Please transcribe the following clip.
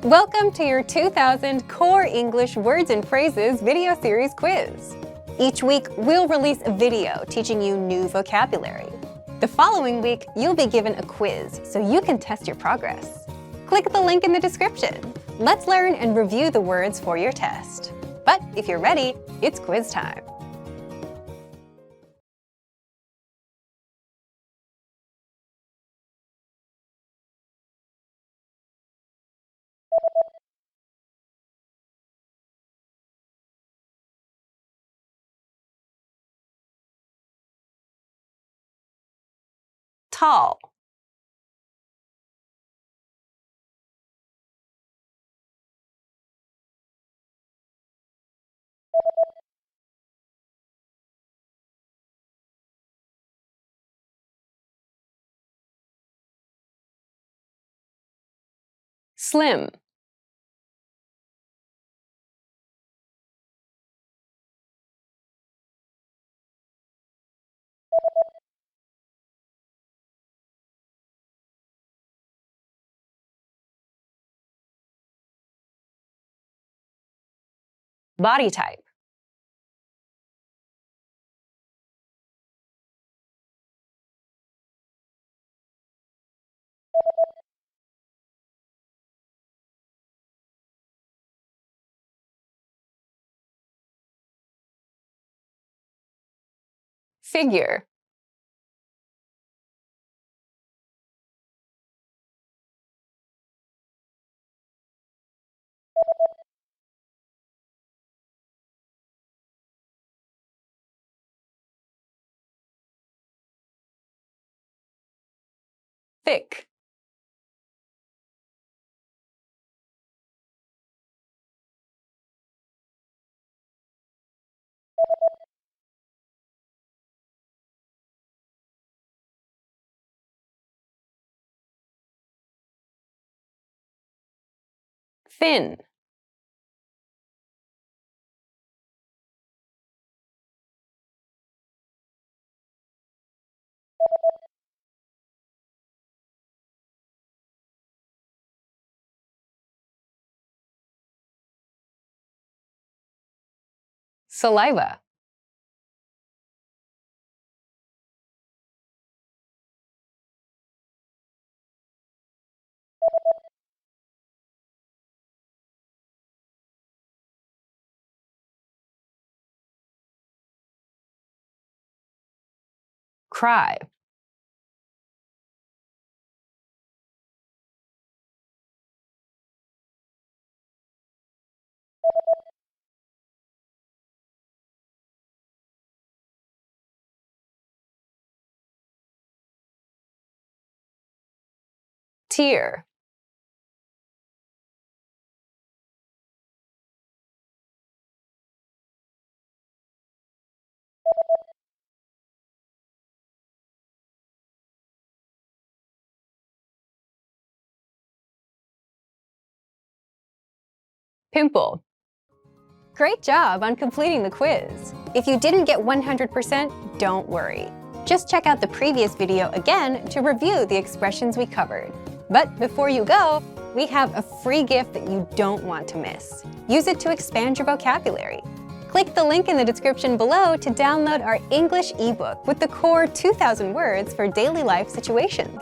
Welcome to your 2000 Core English Words and Phrases video series quiz. Each week, we'll release a video teaching you new vocabulary. The following week, you'll be given a quiz so you can test your progress. Click the link in the description. Let's learn and review the words for your test. But if you're ready, it's quiz time. Tall. Slim. Body type. Figure. Thick. Thin. Saliva. Cry. Tear. Pimple. Great job on completing the quiz. If you didn't get 100%, don't worry. Just check out the previous video again to review the expressions we covered. But before you go, we have a free gift that you don't want to miss. Use it to expand your vocabulary. Click the link in the description below to download our English ebook with the core 2,000 words for daily life situations.